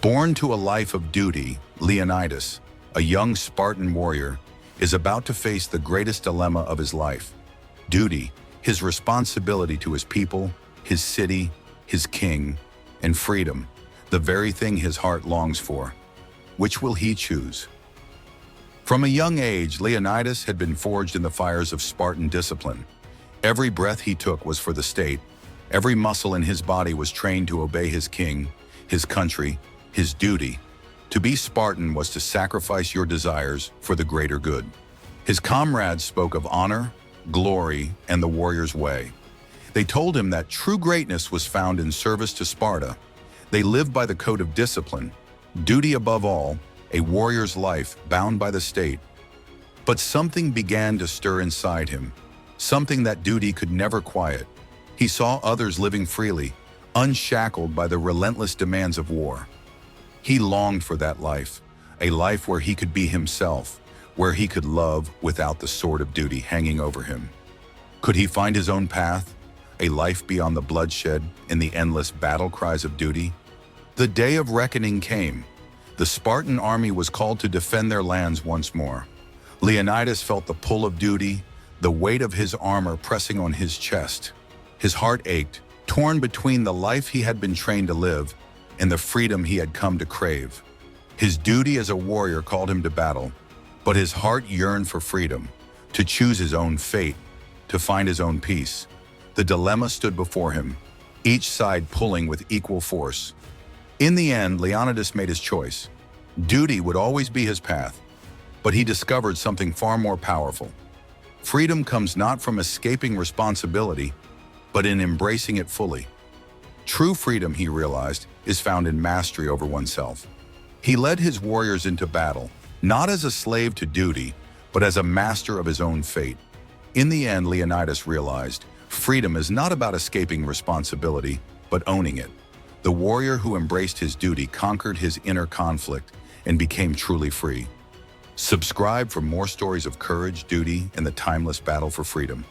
Born to a life of duty, Leonidas, a young Spartan warrior, is about to face the greatest dilemma of his life. Duty, his responsibility to his people, his city, his king, and freedom, the very thing his heart longs for. Which will he choose? From a young age, Leonidas had been forged in the fires of Spartan discipline. Every breath he took was for the state. Every muscle in his body was trained to obey his king, his country, his duty. To be Spartan was to sacrifice your desires for the greater good. His comrades spoke of honor, glory, and the warrior's way. They told him that true greatness was found in service to Sparta. They lived by the code of discipline, duty above all, a warrior's life bound by the state. But something began to stir inside him, something that duty could never quiet. He saw others living freely, unshackled by the relentless demands of war. He longed for that life, a life where he could be himself, where he could love without the sword of duty hanging over him. Could he find his own path, a life beyond the bloodshed and the endless battle cries of duty? The day of reckoning came. The Spartan army was called to defend their lands once more. Leonidas felt the pull of duty, the weight of his armor pressing on his chest. His heart ached, torn between the life he had been trained to live and the freedom he had come to crave. His duty as a warrior called him to battle, but his heart yearned for freedom, to choose his own fate, to find his own peace. The dilemma stood before him, each side pulling with equal force. In the end, Leonidas made his choice. Duty would always be his path, but he discovered something far more powerful. Freedom comes not from escaping responsibility, but in embracing it fully. True freedom, he realized, is found in mastery over oneself. He led his warriors into battle, not as a slave to duty, but as a master of his own fate. In the end, Leonidas realized, freedom is not about escaping responsibility, but owning it. The warrior who embraced his duty conquered his inner conflict and became truly free. Subscribe for more stories of courage, duty, and the timeless battle for freedom.